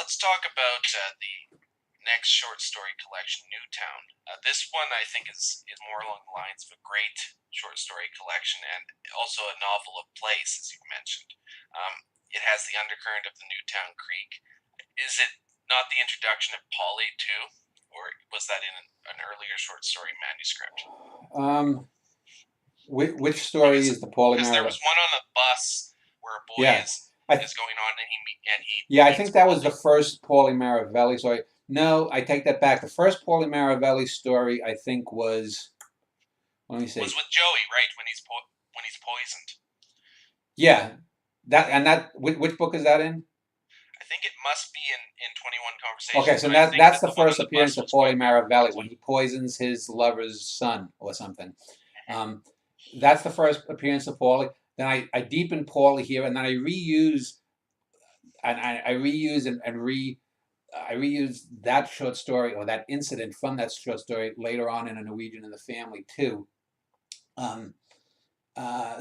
let's talk about the next short story collection, Newtown. This one I think is more along the lines of a great short story collection and also a novel of place, as you mentioned. It has the undercurrent of the Newtown Creek. Is it not the introduction of Polly too, or was that in an earlier short story manuscript? Um, which story Because is the Paulie there was Marivelle? one on the bus where a boy Yeah, I is going on and he yeah, I meets think that was the Polly. first Paulie Maravelli story. No, I take that back. The first Paulie Maravelli story, I think, was, let me Was see. with Joey, right, when he's poisoned. Yeah, that which book is that in? I think it must be in 21 Okay, Conversations, so but I think that's that the the one on first the bus appearance of was Paulie quite memorable Maravelli when too. he poisons his lover's son or something. Um, that's the first appearance of Paulie. Then I deepen Paulie here, and then I reuse I reuse that short story or that incident from that short story later on in A Norwegian in the Family too. Um,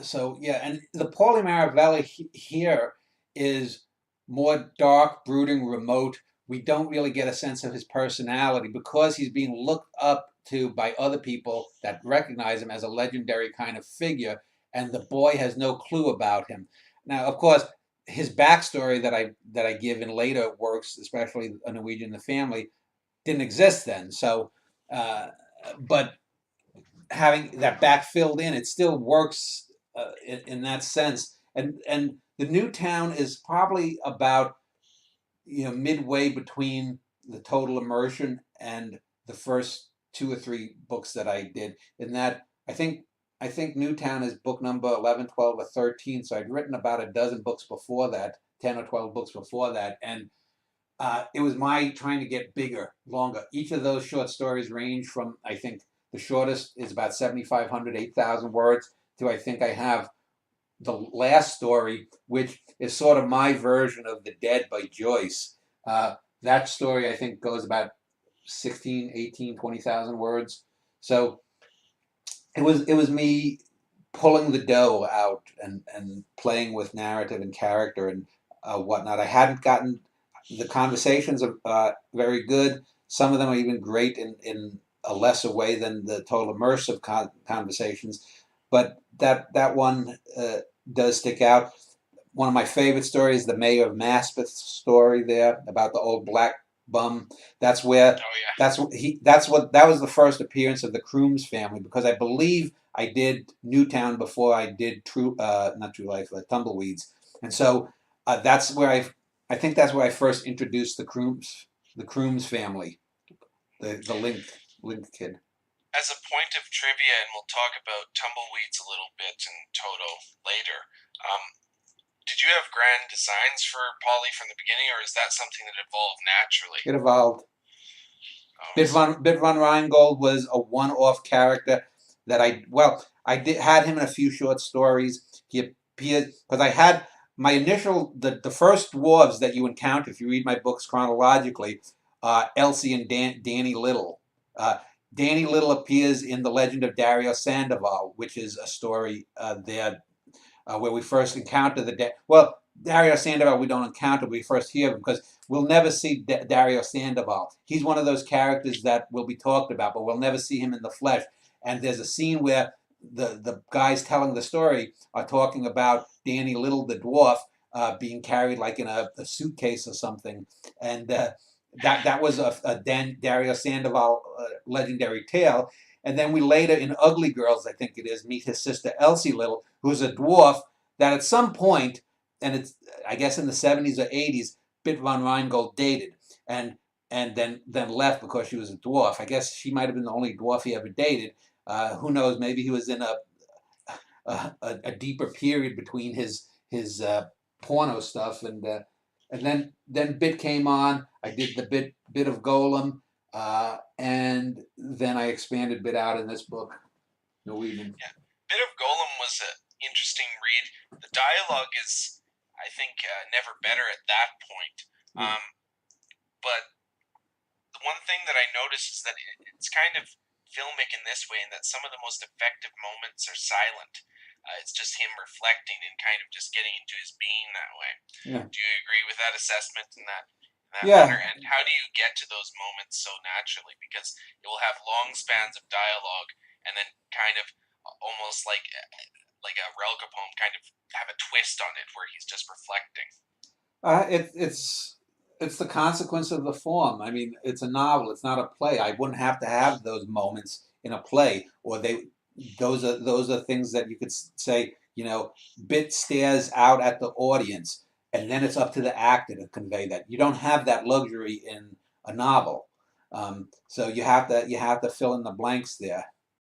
so yeah, and the Paulie Maravelli here is more dark, brooding, remote. We don't really get a sense of his personality because he's being looked up to by other people that recognize him as a legendary kind of figure, and the boy has no clue about him. Now, of course, his backstory that I give in later works, especially A Norwegian in the Family, didn't exist then. So, uh, but having that back filled in, it still works in that sense. And the new town is probably about midway between the total immersion and the first two or three books that I did. In that, I think Newtown is book number 11, 12, or 13. So I'd written about a dozen books before that, 10 or 12 books before that, and it was my trying to get bigger, longer. Each of those short stories range from, I think, the shortest is about 7,500, 8,000 words, to I think I have the last story, which is sort of my version of The Dead by Joyce. That story, I think, goes about 16, 18, 20,000 words. So it was me pulling the dough out and playing with narrative and character and whatnot. I hadn't gotten the conversations are very good. Some of them are even great in a lesser way than the total immersive conversations. But that one does stick out. One of my favorite stories, the Mayor of Maspeth story there about the old black bum. That's where Oh yeah, that was the first appearance of the Crooms family because I believe I did Newtown before I did not True Life, Tumbleweeds, and so that's where I think that's where I first introduced the Crooms family, the Link kid. as a point of trivia, and we'll talk about tumbleweeds a little bit in Toto later. Did you have grand designs for Polly from the beginning, or is that something that evolved naturally? It evolved. Oh, so Bit von Rheingold was a one-off character that I did had him in a few short stories. He appeared because I had my initial the first dwarves that you encounter if you read my books chronologically, Elsie and Danny Little. Uh, Danny Little appears in the Legend of Dario Sandoval, which is a story there where we first encounter well, Dario Sandoval we don't encounter, we first hear him because we'll never see Dario Sandoval. He's one of those characters that will be talked about, but we'll never see him in the flesh. And there's a scene where the guys telling the story are talking about Danny Little, the dwarf, being carried like in a suitcase or something, and that was a Dario Sandoval legendary tale. And then we later in Ugly Girls, I think it is, meet his sister Elsie Little, who's a dwarf that at some point, and it's I guess in the 70s or 80s, Bit von Rheingold dated and then left because she was a dwarf. I guess she might have been the only dwarf he ever dated. Who knows? Maybe he was in a deeper period between his porno stuff and then Bit came on. I did the bit of Golem, and then I expanded Bit out in this book, Norwegian. yeah, Bit of Golem was an interesting read. The dialogue is, I think, never better at that point. Yeah. But the one thing that I noticed is that it's kind of filmic in this way, in that some of the most effective moments are silent. It's just him reflecting and kind of just getting into his being that way. Yeah. Do you agree with that assessment in that manner? Yeah. And how do you get to those moments so naturally? Because it will have long spans of dialogue, and then kind of almost like a Relka poem, kind of have a twist on it where he's just reflecting. It's the consequence of the form. I mean, it's a novel. It's not a play. I wouldn't have to have those moments in a play, or they. Those are things that you could say. Bit stares out at the audience, and then it's up to the actor to convey that. You don't have that luxury in a novel, so you have to fill in the blanks there.